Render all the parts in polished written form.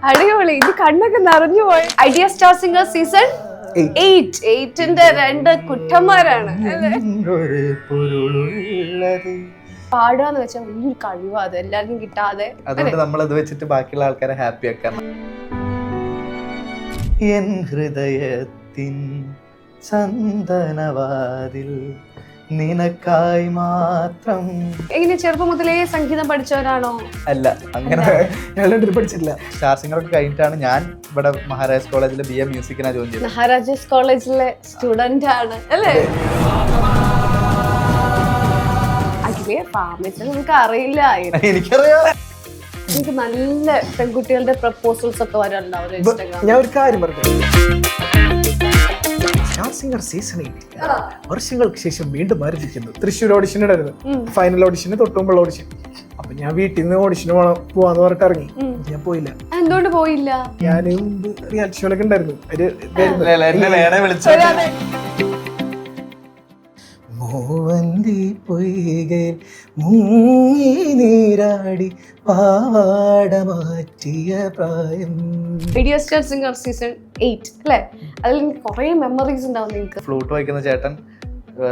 അടിപൊളി. ഇത് കണ്ണൊക്കെ നിറഞ്ഞു പോയി. ഐഡിയ സ്റ്റാർ സിംഗർ സീസൺ 8ന്റെ 2 കുട്ടന്മാരാണ് അല്ലേ? പാടുകയെന്ന് വെച്ചാൽ വലിയൊരു കഴിവാ, അത് എല്ലാവർക്കും കിട്ടാതെ. അതുകൊണ്ട് നമ്മൾ അത് വെച്ചിട്ട് ബാക്കിയുള്ള ആൾക്കാരെ ഹാപ്പി ആക്കാം. എൻ ഹൃദയത്തിൻ ചന്ദനവാതിൽ നിനക്കായി മാത്രം. എങ്ങനെ ചെറുപ്പം മുതലേ സംഗീതം പഠിച്ചവരാണോ? അല്ല, അങ്ങനെ പഠിച്ചിട്ടില്ല. സ്റ്റാർ സിംഗർ ഒക്കെ കഴിഞ്ഞിട്ടാണ് ഞാൻ ഇവിടെ മഹാരാജാസ് കോളേജിലെ BA മ്യൂസിക്കിനാ ജോയിൻ ചെയ്തത്. മഹാരാജാസ് കോളേജിലെ സ്റ്റുഡന്റ് ആണ് അല്ലേ? അഖിലേ, ഫാമിസ് നമുക്ക് അറിയില്ല. എനിക്കറിയാം. എനിക്ക് നല്ല പെൺകുട്ടികളുടെ പ്രപ്പോസൽസ് ഒക്കെ വരാറുണ്ടാവും ഇൻസ്റ്റാഗ്രാമിൽ. ഞാൻ ഒരു കാര്യം പറഞ്ഞു. സ്റ്റാർ സിംഗർ സീസൺ 8 വർഷങ്ങൾക്ക് ശേഷം വീണ്ടും ആരംഭിക്കുന്നു. തൃശ്ശൂർ ഓഡിഷൻ ഇടായിരുന്നു. ഫൈനൽ ഓഡിഷന് തൊട്ടുമുമ്പുള്ള ഓഡിഷൻ. അപ്പൊ ഞാൻ വീട്ടിൽ നിന്ന് ഓഡിഷന് പോവാന്ന് പറഞ്ഞിട്ട് ഇറങ്ങി. ഞാൻ പോയില്ല. എന്തുകൊണ്ട് പോയില്ല? ഞാൻ റിയാലിറ്റി ഷോയിലൊക്കെ ഉണ്ടായിരുന്നു. മൂവന്തി പൊയ്കയിൽ മുങ്ങി നീരാടി പാവാട മാറ്റിയ പ്രായം. ഐഡിയ സ്റ്റാർ സിംഗർ സീസൺ 8 അല്ലേ? അതിൽ കുറെ മെമ്മറീസ് ഉണ്ടാവും നിങ്ങൾക്ക്. ഫ്ലൂട്ട് വായിക്കുന്ന ചേട്ടൻ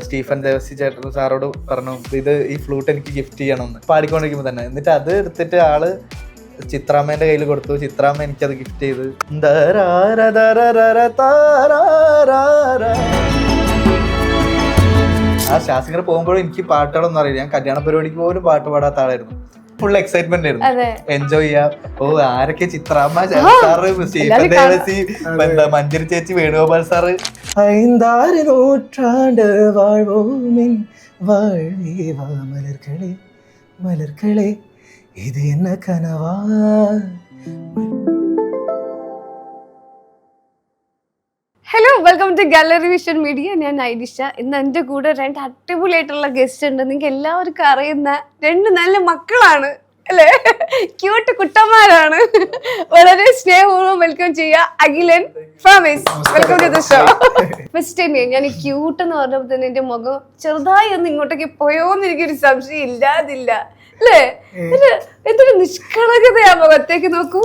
സ്റ്റീഫൻ ദേവസി ചേട്ടൻ സാറോട് പറഞ്ഞു, ഇത് ഈ ഫ്ലൂട്ട് എനിക്ക് ഗിഫ്റ്റ് ചെയ്യണമെന്ന് പാടിക്കൊണ്ടിരിക്കുമ്പോ തന്നെ. എന്നിട്ട് അത് എടുത്തിട്ട് ആള് ചിത്രാമ്മേന്റെ കയ്യിൽ കൊടുത്തു. ചിത്രാമ്മ എനിക്കത് ഗിഫ്റ്റ് ചെയ്ത്. ആ സ്റ്റാർ സിംഗർ പോകുമ്പോഴും എനിക്ക് പാട്ടുകളൊന്നും അറിയില്ല. ഞാൻ കല്യാണ പരിപാടിക്ക് പോലും പാട്ട് പാടാത്ത ആളായിരുന്നു. ഫുൾ എക്സൈറ്റ്മെന്റ് ആയിരുന്നു. എൻജോയ് ചെയ്യാം. ആരൊക്കെ? ചിത്രാമ്മ സാറ്, സ്റ്റീഫൻ ദേവസി, മഞ്ജരി ചേച്ചി, വേണുഗോപാൽ സാറ്. 5 നൂറ്റാണ്ട് വാഴ്വോമിൻ വാഴ്വീവാ മലർക്കളെ മലർക്കളെ ഇത് എന്ന കനവാ. Hello, welcome to gallery vision media. ഞാൻ ഐഡിഷ. ഇന്ന് എൻ്റെ കൂടെ 2 അടിപൊളിയായിട്ടുള്ള ഗസ്റ്റ് ഉണ്ട്. നിങ്ങൾക്ക് എല്ലാവർക്കും അറിയുന്ന 2 നല്ല മക്കളാണ് അല്ലേ? ക്യൂട്ട് കുട്ടന്മാരാണ്. വളരെ സ്നേഹപൂർവ്വം വെൽക്കം ചെയ്യുക അഖിലൻ, ഫാമിസ്. Welcome to the show. First time ഞാൻ ഈ ക്യൂട്ട് എന്ന് പറഞ്ഞപ്പോൾ തന്നെ എൻ്റെ മുഖം ചെറുതായി ഒന്ന് ഇങ്ങോട്ടേക്ക് പോയോന്ന് എനിക്കൊരു സംശയം ഇല്ലാതില്ല അല്ലേ? എന്തൊരു നിഷ്കളങ്കതയാ മുഖത്തേക്ക്. നോക്കൂ,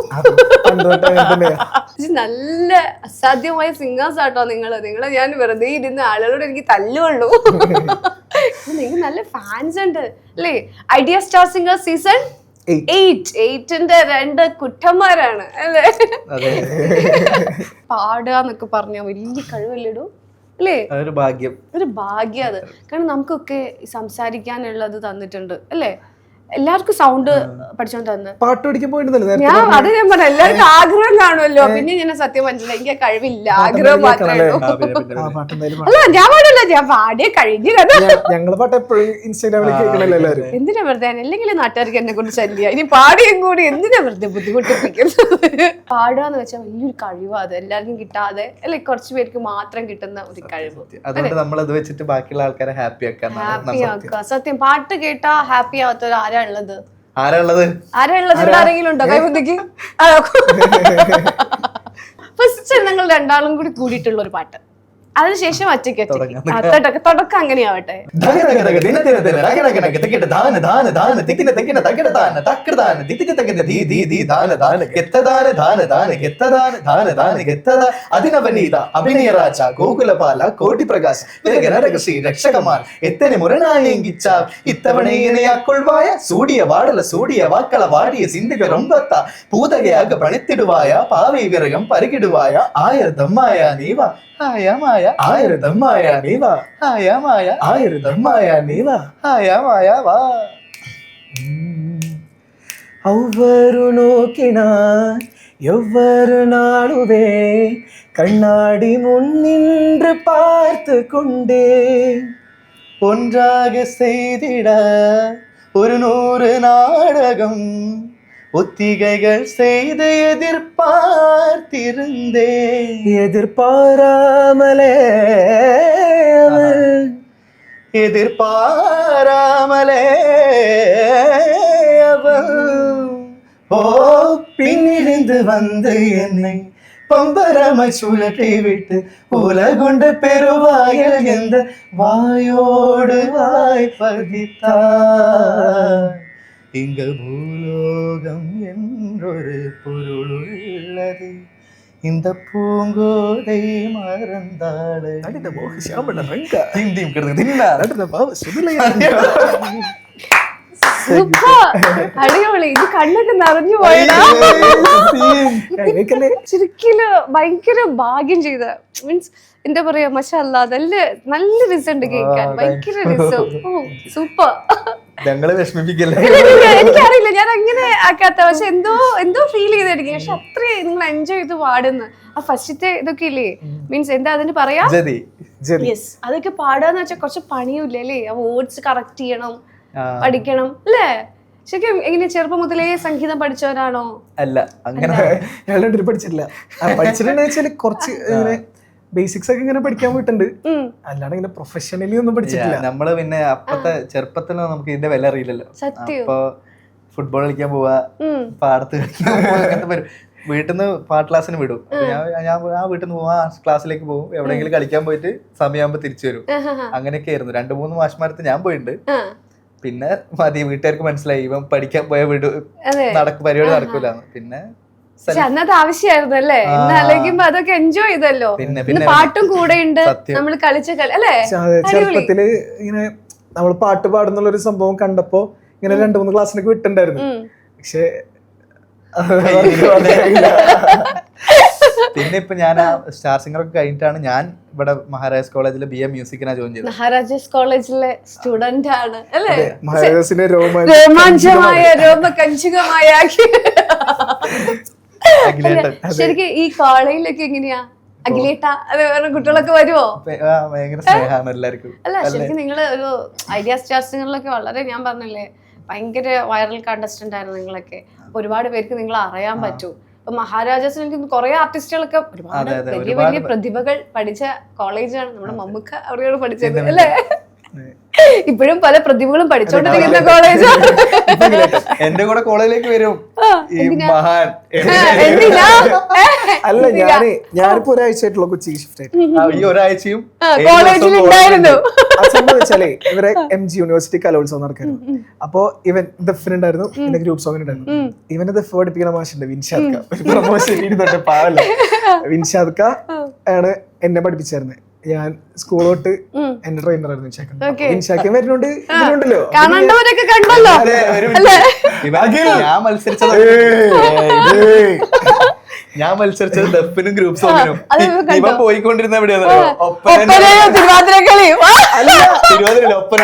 നല്ല അസാധ്യമായ സിംഗേഴ്സ് ആട്ടോ നിങ്ങളെ ഞാൻ വെറുതെ ഇരുന്ന് ആളുകളോട് എനിക്ക് തല്ലുള്ളൂ. നിങ്ങൾക്ക് നല്ല ഫാൻസ് ഉണ്ട് അല്ലേ? ഐഡിയ സ്റ്റാർ സിംഗർ സീസൺ 8ന്റെ 2 കുട്ടന്മാരാണ് അല്ലേ? പാടുക എന്നൊക്കെ പറഞ്ഞ വലിയ കഴിവല്ലേടൂ അല്ലേ? ഒരു ഭാഗ്യം അത്. കാരണം നമുക്കൊക്കെ സംസാരിക്കാനുള്ളത് തന്നിട്ടുണ്ട് അല്ലേ? എല്ലാവർക്കും സൗണ്ട് പഠിച്ചോണ്ട് തന്നെ പാട്ട് പഠിക്കാൻ പോയിട്ടുണ്ടല്ലോ. ഞാൻ പറഞ്ഞ എല്ലാവർക്കും ആഗ്രഹം കാണുമല്ലോ. പിന്നെ ഞാൻ സത്യം മനസ്സിലായി, എനിക്ക് കഴിവില്ല, ആഗ്രഹം മാത്രമേ ഉള്ളൂ. അല്ല, ഞാൻ പാടില്ല, ഞാൻ പാടിയ കഴിഞ്ഞു കഥ. ഞങ്ങള് പാട്ട് എപ്പോഴും ഇൻസ്റ്റാഗ്രാമിൽ കേൾക്കണല്ലോ എല്ലാവരും. എന്തിനാ വെറുതെ? അല്ലെങ്കിൽ നാട്ടുകാർക്ക് എന്നെ കൊണ്ട് ശല്യ. ഇനി പാടിയും കൂടി എന്തിനാ വെറുതെ ബുദ്ധിമുട്ടിപ്പിക്കുന്നത്? പാടുക എന്ന് വെച്ചാൽ വലിയൊരു കഴിവാ, അത് എല്ലാവർക്കും കിട്ടാതെ അല്ലെ? കുറച്ചു പേർക്ക് മാത്രം കിട്ടുന്ന ഒരു കഴിവ്. അതുകൊണ്ട് നമ്മൾ അത് വെച്ചിട്ട് ബാക്കിയുള്ള ആൾക്കാരെ ഹാപ്പി ആക്കാം. സത്യം, പാട്ട് കേട്ടാ ഹാപ്പി ആവാത്തവർ ആരാ ഉള്ളത്? ആരെങ്കിലും ഉണ്ടോ? കൈബുദ്ധിക്ക് ഫസ്റ്റ് ഞങ്ങൾ 2 കൂടി കൂടിയിട്ടുള്ള ഒരു പാട്ട്, അതിനുശേഷം ഒറ്റയ്ക്ക് തുടക്കം അങ്ങനെയാവട്ടെ. അതിനവനീത അഭിനയ രാജ ഗോകുലപാല കോടി പ്രകാശ് രക്ഷ രക്ഷകമാർ എത്തനെ മുരണായെങ്കിച്ച ഇത്തവണയാക്കൊಳ್വായ സൂടിയ വാടല സൂടിയ വാക്കള വാടിയ സിന്ധിക രൊമ്പത്ത പൂതകയാക പണിത്തിടുവായ പാവി വിറകം പരികിടുവായ ആയർദമായ നീവ ആയമായ ആയിരതമായ നീവ ആയമായ ആയിരതമായ നീവ ആയമായ വാ. ಅವ್ವರು ನೋಕಿನ எவ்வொரு நாளுவே கண்ணாடி முன்னின்று பார்த்து கொண்டே ஒன்றாக செய்திட 100 நாடகம் ஒத்திகைகள் செய்து எதிர்பாராமலே அவள் பின்னிருந்து வந்து என்னை பம்பரமாய் சுழட்டி விட்டு உலகுண்ட பெருவாயில் எந்த வாயோடு வாய் பதித்தாய் இங்க பூலோகம் என்றொரு பொருள் உள்ளது இந்த பூங்கோதை மறந்தாளே അടിപൊളി. ഇത് കണ്ണൊക്കെ നിറഞ്ഞു പോയടാ. ശരിക്കും ഭയങ്കര ഭാഗ്യം ചെയ്ത മീൻസ് എന്താ പറയാ, മഷാല്ലാ, നല്ല നല്ല രസമുണ്ട് കേൾക്കാൻ, ഭയങ്കര രസം. ഓ സൂപ്പർ. ഞങ്ങളെ വിഷമിപ്പിക്കല്ലേ. എനിക്കറിയില്ല, ഞാൻ അങ്ങനെ ആക്കാത്ത, പക്ഷെ എന്തോ ഫീൽ ചെയ്തെടുക്കും. പക്ഷെ അത്രയും നിങ്ങൾ എൻജോയ് ചെയ്ത് പാടുന്നു. ആ ഫസ്റ്റത്തെ ഇതൊക്കെ ഇല്ലേ, മീൻസ് എന്താ അതിന് പറയാ, യെസ്, അതൊക്കെ പാടാന്ന് വെച്ചാൽ കുറച്ച് പണിയും ഇല്ലേ, ആ വേർഡ്സ് കറക്റ്റ് ചെയ്യണം, പഠിക്കണം അല്ലേ? ശരിക്കും എങ്ങനെ ചെറുപ്പം മുതലേ സംഗീതം പഠിച്ചവരാണോ? അല്ല, അങ്ങനെ ഞങ്ങൾ പഠിച്ചിട്ടില്ല. പഠിച്ചിട്ടുണ്ടെന്ന് വെച്ചാല് കുറച്ച് ബേസിക്സ് ഒക്കെ ഇങ്ങനെ പഠിക്കാൻ പോയിട്ടുണ്ട്, അല്ലാണ്ട് ഇങ്ങനെ പ്രൊഫഷണലി ഒന്നും പഠിച്ചിട്ടില്ല. നമ്മള് പിന്നെ അപ്പത്തെ ചെറുപ്പത്തിലോ നമുക്ക് ഇതിന്റെ വില അറിയില്ലല്ലോ. അപ്പൊ ഫുട്ബോൾ കളിക്കാൻ പോവാ, പാടത്ത് കളിക്കാൻ പോവാ, വീട്ടിൽ നിന്ന് പാട്ട് ക്ലാസ്സിന് വിടും. ഞാൻ ആ വീട്ടിൽ നിന്ന് പോവാ, ക്ലാസ്സിലേക്ക് പോകും, എവിടെയെങ്കിലും കളിക്കാൻ പോയിട്ട് സമയമാകുമ്പോ തിരിച്ചു വരും. അങ്ങനെയൊക്കെ ആയിരുന്നു. 2-3 മാഷ്മാരത്ത് ഞാൻ പോയിട്ടുണ്ട്. പിന്നെ മതി, വീട്ടുകാർക്ക് മനസ്സിലായി ഇവൻ പഠിക്കാൻ പോയ പരിപാടി നടക്കൂലെന്ന്. പിന്നെ അന്നത് ആവശ്യമായിരുന്നു അല്ലേ? ഇന്നാലോചിക്കുമ്പോ അതൊക്കെ എൻജോയ് ചെയ്തല്ലോ. പിന്നെ പാട്ടും കൂടെ ഉണ്ട്, നമ്മൾ കളിച്ച അല്ലേ? ചെറുപ്പത്തില് ഇങ്ങനെ നമ്മൾ പാട്ട് പാടുന്നുള്ള ഒരു സംഭവം കണ്ടപ്പോ ഇങ്ങനെ 2-3 ക്ലാസ്സിനൊക്കെ വിട്ടുണ്ടായിരുന്നു. പക്ഷെ പിന്നെ ഇപ്പൊ ഞാൻ സ്റ്റാർ സിംഗർ ഒക്കെ കഴിഞ്ഞിട്ടാണ് ഞാൻ ഇവിടെ മഹാരാജാസ് കോളേജിലെ BA മ്യൂസിക്കിനാ ജോയിൻ ചെയ്തത്. മഹാരാജാസ് കോളേജിലെ സ്റ്റുഡന്റ് ആണ് അല്ലേ? മഹാരാജാസിന്റെ രോമാഞ്ചമായ രോമകഞ്ചുകമായ ശരിക്കും ഈ കോളേജിലൊക്കെ എങ്ങനെയാ അഖിലേട്ട അത് വേറെ കുട്ടികളൊക്കെ വരുമോ? ഭയങ്കര സ്നേഹമാണ് എല്ലാവർക്കും. അല്ല ശരിക്കും നിങ്ങള് ഒരു ഐഡിയ സ്റ്റാർ സിംഗറിലൊക്കെ വളരെ, ഞാൻ പറഞ്ഞില്ലേ, ഭയങ്കര വൈറൽ കണ്ടസ്റ്റന്റ് ആയിരുന്നു നിങ്ങളൊക്കെ. ഒരുപാട് പേർക്ക് നിങ്ങളെ അറിയാൻ പറ്റും. ഇപ്പൊ മഹാരാജാസിൽ എനിക്ക് കുറെ ആർട്ടിസ്റ്റുകളൊക്കെ ഒരുപാട് വലിയ വലിയ പ്രതിഭകൾ പഠിച്ച കോളേജാണ്. നമ്മുടെ മമ്മൂക്ക അവിടെയാണ് പഠിച്ചത് അല്ലേ? ഇപ്പോഴും പല പ്രതിഭകളും പഠിച്ചോണ്ടിരിക്കുന്ന കോളേജാണ്. എന്റെ കൂടെ കോളേജിലേക്ക് വരും ഈ മഹാൻ. അല്ല, ഞാനിപ്പോ ഒരാഴ്ചയായിട്ടുള്ള കൊച്ചിക്ക് ഷിഫ്റ്റ് ആയിട്ട്. ഈ ഒരാഴ്ചയും കോളേജിൽ ഉണ്ടായിരുന്നു. വെച്ചാലേ ഇവരെ MG യൂണിവേഴ്സിറ്റി കലോത്സവം നടക്കായിരുന്നു. അപ്പൊ ഇവൻ ദഫിന് ഉണ്ടായിരുന്നു, പിന്നെ ഗ്രൂപ്പ് സോങ്ങിന് ഉണ്ടായിരുന്നു. ഇവനെ ദഫ് പഠിപ്പിക്കുന്ന മാഷുണ്ട് വിൻഷാദ്ക, ഒരു പ്രൊമോഷൻ പാവല്ല. വിൻഷാദ്ക ആണ് എന്നെ പഠിപ്പിച്ചായിരുന്നത്. ഞാൻ സ്കൂൾ തൊട്ട് എന്റെ ട്രെയിനർ ആയിരുന്നു വിൻഷാക്കം. വരുന്നുണ്ട് ഇതിലുണ്ടല്ലോ, ഞാൻ മത്സരിച്ചത് ഡഫിനും ഗ്രൂപ്പ് സോങ്ങിനും. ഇവ പോയിക്കൊണ്ടിരുന്ന എവിടെയാ ഒപ്പന.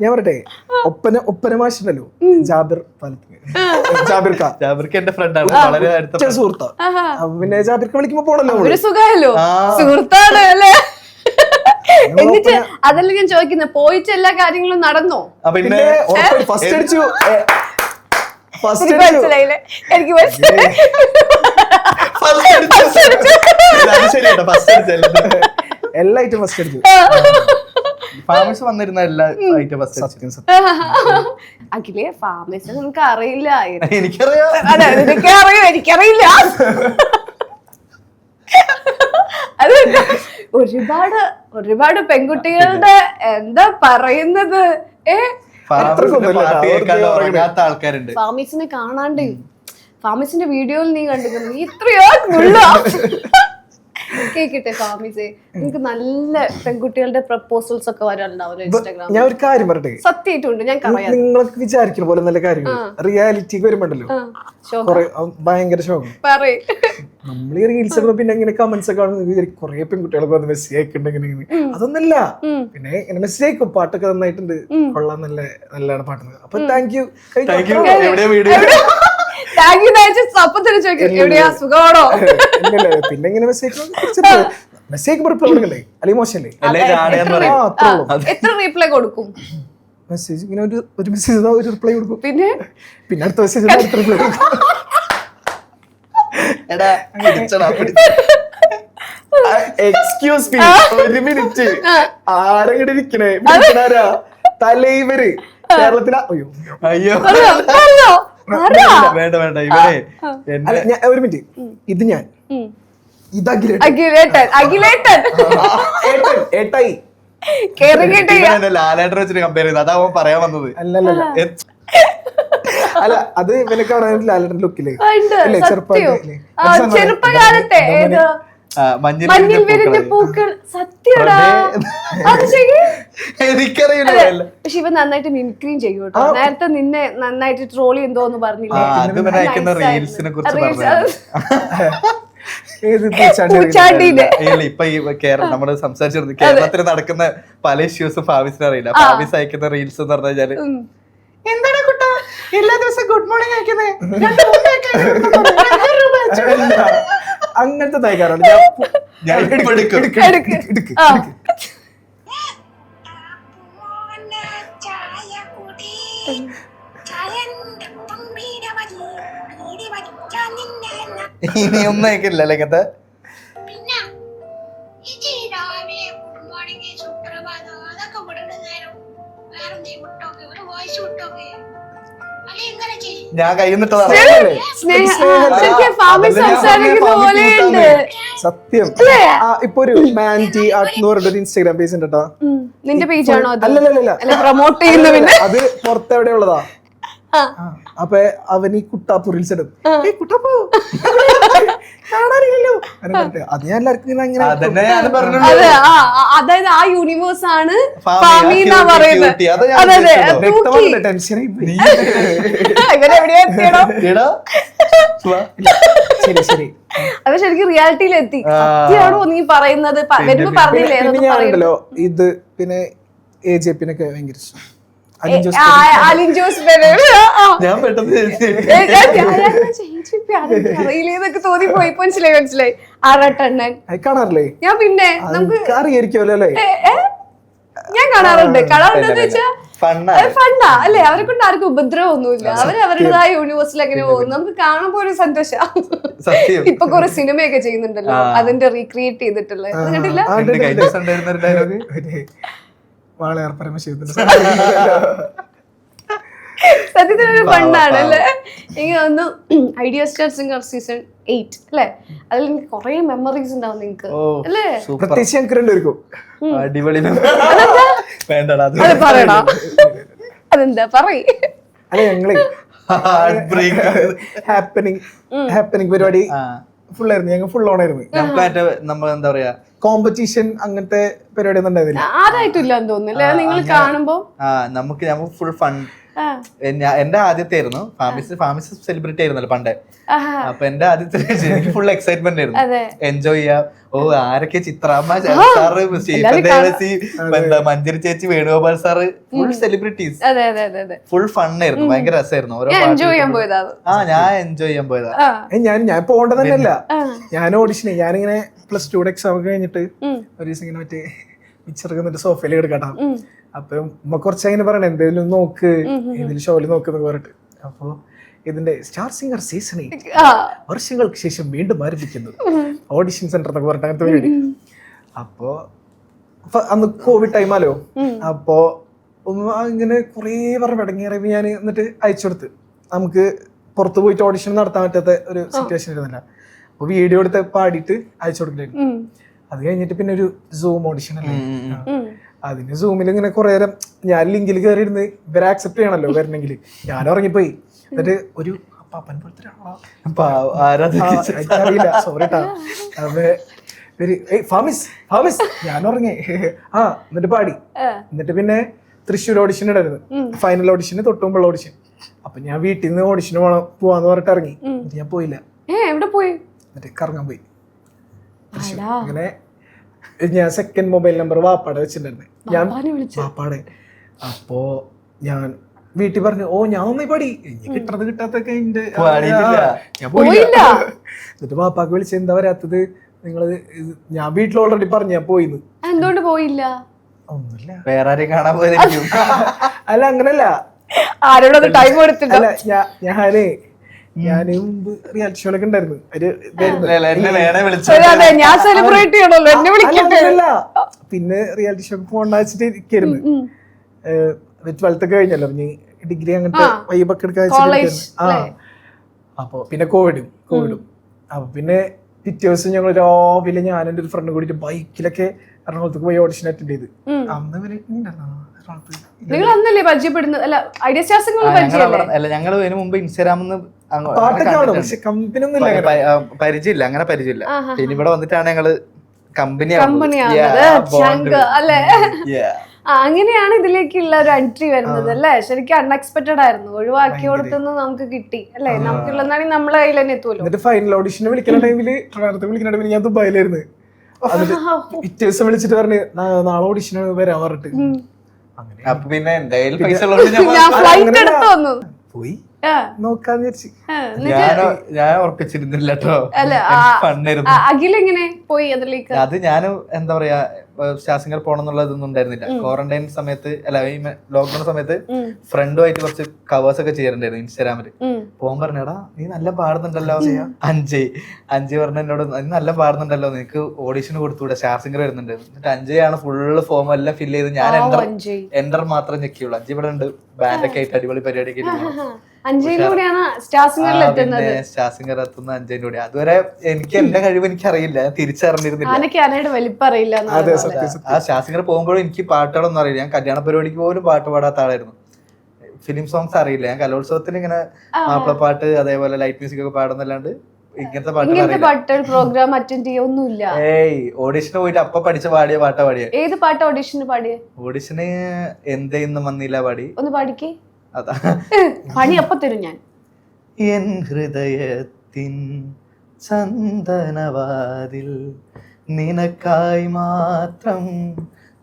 ഞാൻ പറയട്ടെ, ഒപ്പന മാഷുണ്ടല്ലോ ജാബിർക്ക് എന്റെ ഫ്രണ്ടാണ്, വളരെ അടുത്ത സുഹൃത്താ. പിന്നെ ജാബിർക്ക് വിളിക്കുമ്പോ പോണല്ലോ, സുഖമല്ലോ, സുഹൃത്താണ് അല്ലേ? എന്നിട്ട് അതല്ല ഞാൻ ചോദിക്കുന്നത്, പോയിട്ട് എല്ലാ കാര്യങ്ങളും നടന്നോ? പിന്നെ ഫസ്റ്റ് അടിച്ചു, മനസ്സിലായില്ലേ? എനിക്ക് മനസ്സിലായി. എല്ലാ ഐറ്റം ഫസ്റ്റ് അടിച്ചു. ഫാമസ് വന്നിരുന്ന എല്ലാ ഐറ്റം ഫസ്റ്റ്. അഖിലേ, ഫാമസ് നമുക്ക് അറിയില്ല. എനിക്കറിയാം, എനിക്കറിയില്ല. അത് ഒരുപാട് പെൺകുട്ടികളുടെ എന്താ പറയുന്നത്, ആൾക്കാരുണ്ട് ഫാമീസിനെ കാണാണ്ട്. ഫാമീസിന്റെ വീഡിയോയിൽ നീ കണ്ടിരുന്നു, നീ ഇത്രയോ കേക്കട്ടെ ഫാമീസേ, നിങ്ങക്ക് നല്ല പെൺകുട്ടികളുടെ പ്രപ്പോസൽസ് ഒക്കെ വരാനുണ്ടാവുമല്ലോ ഇൻസ്റ്റാഗ്രാമിൽ. ഞാൻ ഒരു കാര്യം പറയട്ടെ, സത്യമായിട്ടുണ്ട്, ഞാൻ നിങ്ങൾക്ക് വിചാരിക്കുന്ന പോലെ നല്ല കാര്യങ്ങൾ റിയാലിറ്റിക്ക് വരുമ്പോണ്ടല്ലോ ഭയങ്കര ശോകം. നമ്മൾ ഈ റീൽസ് ഒക്കെ പിന്നെ ഇങ്ങനെ കമന്റ്സ് ഒക്കെ കാണുന്നത് കുറെ പെൺകുട്ടികളൊക്കെ വന്ന് മെസ്സേജ് അയക്കുന്നുണ്ടെങ്കിൽ അതൊന്നല്ല. പിന്നെ ഇങ്ങനെ മെസ്സേജ് അയക്കും, പാട്ടൊക്കെ നന്നായിട്ടുണ്ട്, കൊള്ളാൻ, നല്ലതാണ് പാട്ട്. അപ്പൊ താങ്ക് യു. പിന്നെ ഇങ്ങനെ മെസ്സേജ് റിപ്ലൈ കൊടുക്കണ്ടേ, അല്ലെങ്കിൽ മോശമല്ലേ? എത്ര റീപ്ലൈ കൊടുക്കും? മെസ്സേജ് ഇങ്ങനെ ഒരു മെസ്സേജ് ഒരു റിപ്ലൈ കൊടുക്കും, പിന്നെ അടുത്ത മെസ്സേജ് അടുത്ത റിപ്ലൈ കൊടുക്കും. എക്സ്ക്യൂസ് മീ, ഒരു മിനിറ്റ്, ആരെങ്കിലും ഇരിക്കണേ, തലൈവര് കേരളത്തിലെ. അയ്യോ വേണ്ട വേണ്ട ഇവിടെ അല്ല ഒരു മിനിറ്റ്, ഇത് ഞാൻ, ഇത് ഏട്ടായി ലാലേട്ടൻ വെച്ചിട്ട് കമ്പയർ ചെയ്ത് അതാ അവൻ പറയാൻ വന്നത്. അല്ലല്ല അല്ല അത് ഇവനെ കാണാൻ ലാലേട്ടൻ ലുക്കില് ചെറുപ്പകാലത്തെ മഞ്ഞിൽ വിരിഞ്ഞ പൂക്കൾ. സത്യടാ, എനിക്കറിയില്ല. പക്ഷെ ഇവ നന്നായിട്ട് മിമിക്രിയും ചെയ്യും കേട്ടോ. നേരത്തെ നിന്നെ നന്നായിട്ട് ട്രോൾ എന്തോന്ന് പറഞ്ഞില്ലേ? റീൽസിനെ കുറിച്ച് ഇപ്പൊ ഈ നമ്മള് സംസാരിച്ചിരുന്നു കേരളത്തിൽ നടക്കുന്ന പല ഇഷ്യൂസും ഫാമിസിന് അറിയില്ല. ഫാമിസ് അയക്കുന്ന റീൽസ് എന്ന് പറഞ്ഞു കഴിഞ്ഞാല് എന്താണ് കുട്ടാ എല്ലാ ദിവസവും ഗുഡ് മോർണിംഗ് അയക്കുന്നത്, അങ്ങനത്തെ തയ്ക്കാറാണ് ഞാൻ ഇപ്പൊ എടുക്കും. ഇനിയൊന്നും അയക്കില്ല ഇങ്ങനത്തെ. ഞാൻ കയ്യുന്നിട്ടതാ സത്യം. ഇപ്പൊ ഒരു മാൻറ്റി ആർട്ട് എന്ന് പറഞ്ഞിട്ട് ഇൻസ്റ്റാഗ്രാം പേജ് ഉണ്ട് കേട്ടോ. നിന്റെ പേജാണോ? അല്ലല്ല പ്രൊമോട്ട് ചെയ്യുന്ന അത് പുറത്തെവിടെ ഉള്ളതാ. അപ്പൊ അവന് ഈ കുട്ടാപ്പു റീൽസ് ഇടും. കുട്ടാപ്പു കാണാറില്ലല്ലോ, അത് ഞാൻ എല്ലാവർക്കും അതായത് ആ യൂണിവേഴ്സ് ആണ് ശരി ശരി. അത് ശരിക്കും റിയാലിറ്റിയിൽ എത്തി. സത്യമാണോ നീ പറയുന്നത്? വരുമ്പോ പറഞ്ഞില്ലേ ഞാനുണ്ടല്ലോ ഇത്. പിന്നെ AJP നൊക്കെ ഭയങ്കര ഇഷ്ടം. അലിൻ ജോസ് ഞാൻ പെട്ടെന്ന് അറിയില്ലേന്നൊക്കെ തോന്നിപ്പോയി. മനസ്സിലായി. ആറാട്ടണ്ണൻ കാണാറില്ലേ? ഞാൻ പിന്നെ നമുക്ക് അറിയായിരിക്കുമല്ലോ അല്ലേ? ഞാൻ കാണാറുണ്ടെന്ന് വെച്ചാ ഫണ്ണാ അല്ലേ? അവരെ കൊണ്ട് ആർക്കും ഉപദ്രവമൊന്നുമില്ല. അവരുടേതായ യൂണിവേഴ്സിൽ അങ്ങനെ പോകുന്നു. നമുക്ക് കാണുമ്പോ ഒരു സന്തോഷം. ഇപ്പൊ കുറെ സിനിമയൊക്കെ ചെയ്യുന്നുണ്ടല്ലോ, അതിന്റെ റീക്രിയേറ്റ് ചെയ്തിട്ടുള്ള കണ്ടില്ല? സത്യത്തിലൊരു ഫണ്ടാണ് അല്ലേ? എനിക്ക് തോന്നുന്നു ഐഡിയ സ്റ്റാർ സിംഗർ സീസൺ 8 അല്ലേ? അതിൽ എനിക്ക് കൊറേ മെമ്മറീസ് ഉണ്ടാവും നിങ്ങക്ക് അല്ലേ? അതെന്താ പറയ്. അല്ല ഞങ്ങള് ഹാപ്പനിങ് പരിപാടി ഫുള്ളായിരുന്നു. ഞങ്ങൾ ഫുൾ ഓണായിരുന്നു. നമ്മൾ എന്താ പറയാ കോമ്പറ്റീഷൻ അങ്ങനത്തെ പരിപാടി ഒന്നും ഉണ്ടായിരുന്നില്ല. ആരായിട്ടില്ല തോന്നുന്നില്ല നിങ്ങൾ കാണുമ്പോ. നമുക്ക് ഫുൾ ഫൺ. എന്റെ ആദ്യത്തെ ആയിരുന്നു ഫാമിസ് സെലിബ്രിറ്റി ആയിരുന്നല്ലോ പണ്ട്. അപ്പൊ എന്റെ ആദ്യത്തെ എനിക്ക് ഫുൾ എക്സൈറ്റ്മെന്റ് ആയിരുന്നു. എൻജോയ് ചെയ്യാം. ഓ ആരൊക്കെ ചിത്രാമ്മ സാറ്, സ്റ്റീഫൻ ദേവസി, മഞ്ജരി ചേച്ചി, Venugopal sir, full celebrities. Full fun ആയിരുന്നു. ഭയങ്കര രസമായിരുന്നു. ഓരോ ഞാൻ എൻജോയ് ചെയ്യാൻ പോയതാ. ഞാൻ പോകേണ്ട തന്നെയല്ല. ഞാൻ ഓഡിഷന് ഞാനിങ്ങനെ +2 എക്സാം ഒക്കെ കഴിഞ്ഞിട്ട് ഒരു ദിവസം ഇങ്ങനെ മറ്റേ മിച്ചറക്കുന്നിട്ട് സോഫയിൽ കിടക്കട്ടാ. അപ്പൊ ഉമ്മ കുറച്ചങ്ങനെ പറയണേ എന്തെങ്കിലും നോക്ക്, ഏതെങ്കിലും ഷോയിൽ നോക്കുന്ന പറഞ്ഞിട്ട്. അപ്പൊ ഇതിന്റെ സ്റ്റാർ സിംഗർ സീസൺ 8 വർഷങ്ങൾക്ക് ശേഷം വീണ്ടും ആരംഭിക്കുന്നത് ഓഡിഷൻ സെന്റർ എന്നൊക്കെ പറഞ്ഞിട്ട് അങ്ങനത്തെ പരിപാടി. അപ്പൊ അന്ന് കോവിഡ് ടൈമാലോ. അപ്പൊ ഇങ്ങനെ കുറേ പറഞ്ഞ് ഇടങ്ങിയറിയപ്പോ ഞാൻ എന്നിട്ട് അയച്ചു കൊടുത്ത്. നമുക്ക് പുറത്ത് പോയിട്ട് ഓഡിഷൻ നടത്താൻ പറ്റാത്ത ഒരു സിറ്റുവേഷൻ ഇരുന്നില്ല. അപ്പൊ വീഡിയോ എടുത്ത് പാടിയിട്ട് അയച്ചു കൊടുക്കലായിരുന്നു. അത് കഴിഞ്ഞിട്ട് പിന്നെ ഒരു സൂം ഓഡിഷൻ അല്ലേ, അതിന് സൂമിൽ ഇങ്ങനെ കുറെ നേരം ഞാൻ ലിങ്കിൽ കയറിയിരുന്ന് ഇവരെ ആക്സെപ്റ്റ് ചെയ്യണല്ലോ വരണമെങ്കിൽ. ഞാൻ ഉറങ്ങിപ്പോയി. എന്നിട്ട് ഒരു പാപ്പൻ പോലത്തെ അറിയില്ല, സോറിട്ടാ. ഫാമിസ് ഞാൻ ഉറങ്ങി. എന്നിട്ട് പാടി. എന്നിട്ട് പിന്നെ തൃശ്ശൂർ ഓഡിഷൻ ഉണ്ടായിരുന്നു, ഫൈനൽ ഓഡിഷന് തൊട്ടുമുമ്പുള്ള ഓഡിഷൻ. അപ്പൊ ഞാൻ വീട്ടിൽ നിന്ന് ഓഡിഷന് പോവാന്ന് പറഞ്ഞിട്ട് ഇറങ്ങി. ഞാൻ പോയില്ല. എവിടെ പോയി? എന്നിട്ട് കറങ്ങാൻ പോയി. അങ്ങനെ ഞാൻ സെക്കൻഡ് മൊബൈൽ നമ്പർ വാപ്പാടെ വെച്ചിട്ടുണ്ടായിരുന്നു. ഞാൻ വാപ്പാടെ. അപ്പോ ഞാൻ വീട്ടിൽ പറഞ്ഞു, ഓ ഞാൻ ഒന്നേ പാടി, കിട്ടണത് കിട്ടാത്തൊക്കെ ഞാൻ പോയില്ല. എന്നിട്ട് വാപ്പാക്ക് വിളിച്ച് എന്താ വരാത്തത് നിങ്ങള്? ഞാൻ വീട്ടിൽ ഓൾറെഡി പറഞ്ഞു ഞാൻ പോയിന്ന്. എന്തുകൊണ്ട് പോയില്ല? ഒന്നുമില്ല, വേറെ ആരെയും കാണാൻ പോയത്. അല്ല അങ്ങനല്ല, ആരോടൊന്ന് ടൈം കൊടുത്തില്ല. ഞാന് മുമ്പ് റിയാലിറ്റി ഷോയിലൊക്കെ ഉണ്ടായിരുന്നു. ഞാൻ സെലിബ്രേറ്റ് ചെയ്യണല്ലോ, എന്നെ വിളിക്കട്ടെ. പിന്നെ റിയാലിറ്റി ഷോ പോകണ്ട വെച്ചിട്ട് ഇരിക്കായിരുന്നു. 12th ഒക്കെ കഴിഞ്ഞല്ലോ. ഡിഗ്രി അങ്ങനത്തെ വൈബൊക്കെ എടുക്കാൻ അപ്പൊ പിന്നെ കോവിഡും അപ്പൊ പിന്നെ പിറ്റേ ദിവസം ഞങ്ങൾ രാവിലെ ഞാൻ എൻ്റെ ഒരു ഫ്രണ്ട് കൂടിയിട്ട് ബൈക്കിലൊക്കെ എറണാകുളത്തേക്ക് പോയി ഓഡിഷൻ അറ്റൻഡ് ചെയ്ത്. അന്ന് നിങ്ങൾ അന്നല്ലേ പരിചയപ്പെടുന്നത്? അല്ല, ഐഡിയ സ്റ്റാർസ് അല്ല, ഞങ്ങൾ ഇതിനു മുമ്പ് ഇൻസ്റ്റാഗ്രാമിന്ന് കമ്പനിയൊന്നും പരിചയമില്ല, അങ്ങനെ പരിചയമില്ല. പിന്നെ ഇവിടെ വന്നിട്ടാണ് ഞങ്ങള് കമ്പനി അല്ലേ? അങ്ങനെയാണ് ഇതിലേക്കുള്ള ഒരു എൻട്രി വരുന്നത് അല്ലേ? ശരിക്കും അൺഎക്സ്പെക്ടഡ് ആയിരുന്നു. ഒഴിവാക്കി കൊടുത്തൊന്നും നമുക്ക് കിട്ടി അല്ലേ? നമുക്കുള്ളതാണെങ്കിൽ നമ്മളെ കയ്യിൽ തന്നെ എത്തുമല്ലോ. എന്നിട്ട് ഫൈനൽ ഓഡിഷന് വിളിക്കുന്ന ടൈമില് ഞാൻ ദുബായിലായിരുന്നു. പിറ്റേ ദിവസം വിളിച്ചിട്ട് പറഞ്ഞു നാളെ ഓഡിഷന് വരാൻ പറഞ്ഞിട്ട്. അപ്പൊ പിന്നെ എന്തായാലും പൈസ ഉള്ളതുകൊണ്ട് ഞാൻ ഫ്ലൈറ്റ് എടുത്ത് വന്നു പോയി നോക്കാന്ന് വിചാരിച്ചു. ഞാൻ ഉറപ്പിച്ചിരുന്നില്ല കേട്ടോ. അഖിൽ എങ്ങനെ പോയി അതിലേക്ക്? അത് ഞാൻ എന്താ പറയാ, ശാസിംഗർ പോകണം എന്നുള്ളതൊന്നും ഉണ്ടായിരുന്നില്ല. ക്വാറന്റൈൻ സമയത്ത്, അല്ല ഈ ലോക്ക്ഡൌൺ സമയത്ത് ഫ്രണ്ടുമായിട്ട് കുറച്ച് കവേഴ്സ് ഒക്കെ ചെയ്യാറുണ്ടായിരുന്നു ഇൻസ്റ്റാഗ്രാമില്. പോകാൻ പറഞ്ഞടാ നീ നല്ല പാടുന്നുണ്ടല്ലോ. അഞ്ജയ് പറഞ്ഞ എന്നോട് നീ നല്ല പാടുന്നുണ്ടല്ലോ, നിനക്ക് ഓഡീഷന് കൊടുത്തൂടെ, ശാസിംഗർ വരുന്നുണ്ട്. എന്നിട്ട് അഞ്ജയാണ് ഫുള്ള് ഫോം എല്ലാം ഫില്ല് ചെയ്ത് ഞാൻ എൻ്റർ മാത്രം ഞെക്കിയുള്ളൂ. അഞ്ജയ് ഇവിടെ ഉണ്ട്, ബാൻഡൊക്കെ ആയിട്ട് അടിപൊളി പരിപാടിയൊക്കെ സ്റ്റാസിംഗർ എത്തുന്ന അഞ്ജയിന്റെ കൂടെ. അതുവരെ എനിക്ക് എന്റെ കഴിവ് എനിക്ക് അറിയില്ല, തിരിച്ചറിഞ്ഞിരുന്നില്ല. ആ ശാസിംഗർ പോകുമ്പോഴും എനിക്ക് പാട്ടുകളൊന്നും അറിയില്ല. ഞാൻ കല്യാണ പരിപാടിക്ക് പോലും പാട്ട് പാടാത്ത ആളായിരുന്നു. ഫിലിം സോങ്സ് അറിയില്ല. ഞാൻ കലോത്സവത്തിന് ഇങ്ങനെ മാപ്പിളപ്പാട്ട് അതേപോലെ ലൈറ്റ് മ്യൂസിക് ഒക്കെ പാടുന്നല്ലാണ്ട് ഇങ്ങനത്തെ പാട്ടുകൾ പ്രോഗ്രാം അറ്റൻഡ് ചെയ്യൊന്നുമില്ല. ഓഡിഷന് പോയിട്ട് അപ്പൊ പഠിച്ച പാടിയ പാട്ടാ പാടിയ. ഏത് പാട്ട് ഓഡിഷന് പാടിയ? ഓഡിഷന് എന്തേന്നും വന്നില്ല പാടി. ഒന്ന് പാടിക്കേ. അതാ പണി അപ്പൊ തരും ഞാൻ. എൻ ഹൃദയത്തിൻ ചന്ദനവാതിൽ നിനക്കായി മാത്രം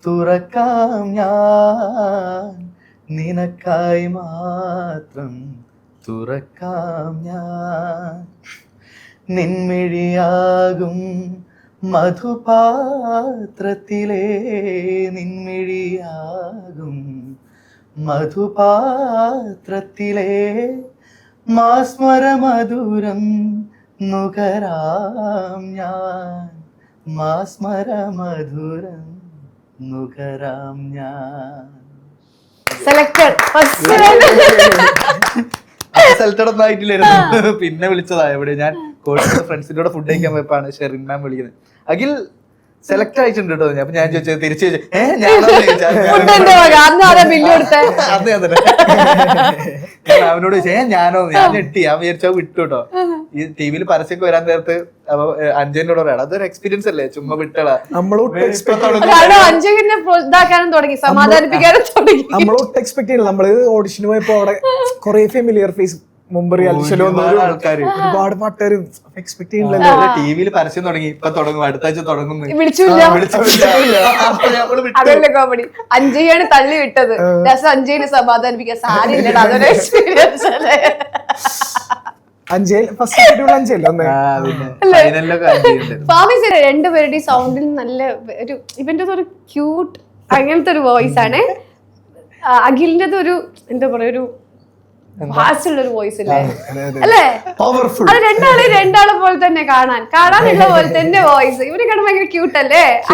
തുറക്കാം ഞാൻ, നിനക്കായി മാത്രം തുറക്കാം ഞാൻ. നിൻമിഴിയാകും മധുപാത്രത്തിലെ നിൻമിഴിയാകും മധുപാത്രത്തിലെ മാസ്മരമധുരം നുകരാം ഞാൻ, മാസ്മരമധുരം നുകരാം ഞാൻ. സെലക്ടഡ് ഒന്നും ആയിട്ടില്ലായിരുന്നു. പിന്നെ വിളിച്ചതാ. എവിടെ ഞാൻ കോഴിക്കോട് ഫ്രണ്ട്സിന്റെ കൂടെ ഫുഡ് കഴിക്കാൻ പോയപ്പോഴാണ് ഷെറിൻ മാം വിളിക്കുന്നത്. അഖിൽ സെലക്ട് ആയിട്ടുണ്ട് കേട്ടോ. അപ്പൊ ഞാൻ ചോദിച്ചത് തിരിച്ചു അവനോട് ചോദിച്ചാൽ ഞാനോ, ഞാൻ ഞെട്ടി. ഞാൻ വിചാരിച്ചാൽ വിട്ടു കേട്ടോ. ഈ ടിവിയിൽ പരസ്യമൊക്കെ വരാൻ നേരത്ത് അപ്പൊ അഞ്ജലിന്റെ കൂടെ പറയാം, അതൊരു എക്സ്പീരിയൻസ് അല്ലേ, ചുമ്മാ വിട്ടളാ. നമ്മളൊട്ട് എക്സ്പെക്ട് ചെയ്യില്ല. നമ്മള് ഓഡിഷന് പോയപ്പോ അവിടെ കുറെ ഫെമിലിയർ ഫേസ് മുമ്പ് ആൾക്കാര്, ഒരുപാട് പാട്ടുകാർ എക്സ്പെക്ട് ചെയ്യുന്നില്ല. ടിവിയിൽ പരസ്യം തുടങ്ങി, ഇപ്പൊ തുടങ്ങും, അടുത്ത ആഴ്ച തുടങ്ങുന്നു. അതല്ലേ കോമഡി. അഞ്ജയാണ് തള്ളി വിട്ടത്. അഞ്ജയിനെ സമാധാനിപ്പിക്കാൻ സാരില്ല. അതൊരു എക്സ്പീരിയൻസ് അല്ലേ? രണ്ടുപേരുടെയും സൗണ്ടിൽ നല്ല ഒരു ഇവന്റെ ഒരു ക്യൂട്ട് അങ്ങനത്തെ ഒരു വോയിസ് ആണ്. അഖിലിന്റെ ഒരു എന്താ പറയാ, ഒരു ഒരു വോയിസ് ഇല്ലേ അല്ലേ? അത് രണ്ടാളെ പോലെ തന്നെ കാണാനുള്ള പോലെ തന്നെ വോയിസ്. ഇവരെ കാണാൻ ഭയങ്കര ക്യൂട്ട് അല്ലേ? ആ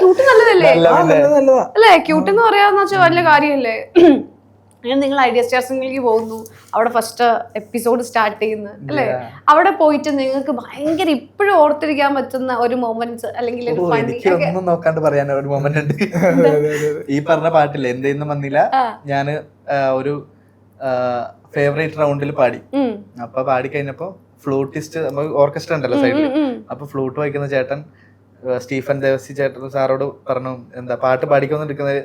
ക്യൂട്ട് നല്ലതല്ലേ അല്ലേ? ക്യൂട്ട് എന്ന് പറയാന്ന് വെച്ചാൽ വലിയ കാര്യമല്ലേ? നിങ്ങൾ ഐഡിയ സ്റ്റാർസിലേക്ക് പോകുന്നു, അവിടെ ഫസ്റ്റ് എപ്പിസോഡ് സ്റ്റാർട്ട് ചെയ്യുന്നു അല്ലേ? അവിടെ പോയിട്ട് നിങ്ങൾക്ക് ഭയങ്കര ഇപ്പോഴും ഓർത്തിരിക്കാൻ പറ്റുന്ന ഒരു മൊമെന്റ്സ് അല്ലെങ്കിൽ ഒന്നും നോക്കാണ്ട് പറയാൻ ഒരു മൊമെന്റ് ഉണ്ട്. ഈ പറഞ്ഞ പാട്ടില്ല എന്തെന്നും വന്നില്ല, ഞാന് ഒരു ഫേവറേറ്റ് റൗണ്ടിൽ പാടി. അപ്പൊ പാടി കഴിഞ്ഞപ്പോ ഫ്ലൂട്ടിസ്റ്റ്, നമുക്ക് ഓർക്കസ്ട്ര ഉണ്ടല്ലോ സൈഡിൽ, അപ്പൊ ഫ്ലൂട്ട് വായിക്കുന്ന ചേട്ടൻ സ്റ്റീഫൻ ദേവസി ചേട്ടൻ സാറോട് പറഞ്ഞു, എന്താ പാട്ട് പാടിക്കൊണ്ടിരിക്കുന്നത്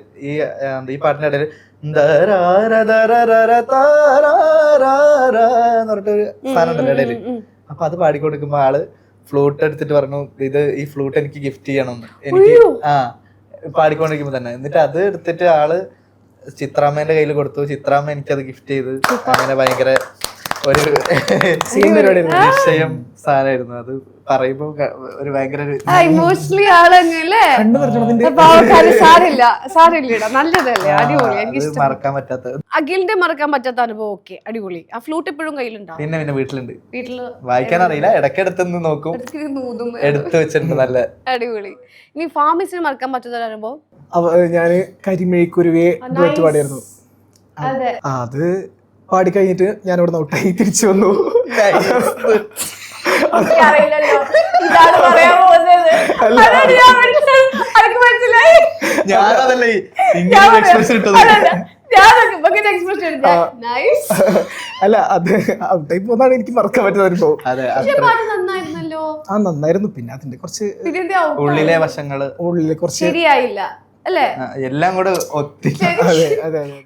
ഈ പാട്ടിന്റെ ഇടയിൽ പറഞ്ഞിട്ടൊരു സാധനം ഉണ്ടല്ലോ ഇടയില്. അപ്പൊ അത് പാടിക്കൊണ്ടിരിക്കുമ്പോ ആള് ഫ്ലൂട്ട് എടുത്തിട്ട് പറഞ്ഞു, ഇത് ഈ ഫ്ലൂട്ട് എനിക്ക് ഗിഫ്റ്റ് ചെയ്യണമെന്ന്. എനിക്ക് പാടിക്കൊണ്ടിരിക്കുമ്പോ തന്നെ. എന്നിട്ട് അത് എടുത്തിട്ട് ആള് ചിത്രാമ്മേന്റെ കയ്യിൽ കൊടുത്തു. ചിത്രാമ്മ എനിക്കത് ഗിഫ്റ്റ് ചെയ്ത്. അങ്ങനെ ഭയങ്കര ഒരു നിശ്ചയം സാധനമായിരുന്നു. അത് പറയുമ്പോ ഒരു ഭയങ്കര ഇമോഷണലി ആളല്ലേ? നല്ലതല്ലേ? അടിപൊളി. എനിക്ക് മറക്കാൻ പറ്റാത്ത അഖിലിന്റെ മറക്കാൻ പറ്റാത്ത അനുഭവം. ഓക്കെ, അടിപൊളി. ആ ഫ്ലൂട്ട് എപ്പോഴും കയ്യിലുണ്ടോ? പിന്നെ വീട്ടിലുണ്ട്. വായിക്കാൻ അറിയില്ല, ഇടയ്ക്കെടുത്തൊന്ന് നോക്കും, എടുത്ത് വെച്ചിട്ടുണ്ട്. നല്ല അടിപൊളി. ഇനി ഫാമിസിന് മറക്കാൻ പറ്റാത്ത അനുഭവം? ഞാന് കരിമിഴിക്കുരുവിയെ ഡുവറ്റ് പാടിയായിരുന്നു. അതെ. അത് പാടി കഴിഞ്ഞിട്ട് ഞാൻ ഇവിടെ ഔട്ടായി തിരിച്ചു വന്നു. അറിയില്ലല്ലോ ഇതാണ് പറയാൻ പോകുന്നത്. അതാണ് ഞാൻ മനസ്സിലായി. അനക്ക് മനസ്സിലായി. ഞാനതല്ലേ ഇങ്ങനെ എക്സ്പ്രഷൻ ഇട്ടത്. അല്ല അത് ഔട്ടായി പോകുന്നതാണ് എനിക്ക് മറക്കാൻ പറ്റുന്ന അനുഭവം. നന്നായിരുന്നല്ലോ. ആ നന്നായിരുന്നു. പിന്നെ അതിന്റെ കുറച്ച് ഉള്ളിലെ വശങ്ങള് ഉള്ളില് കുറച്ച് ശരിയായില്ല അല്ലേ? എല്ലാം കൂടെ ഒത്തി. അതെ അതെ അതെ.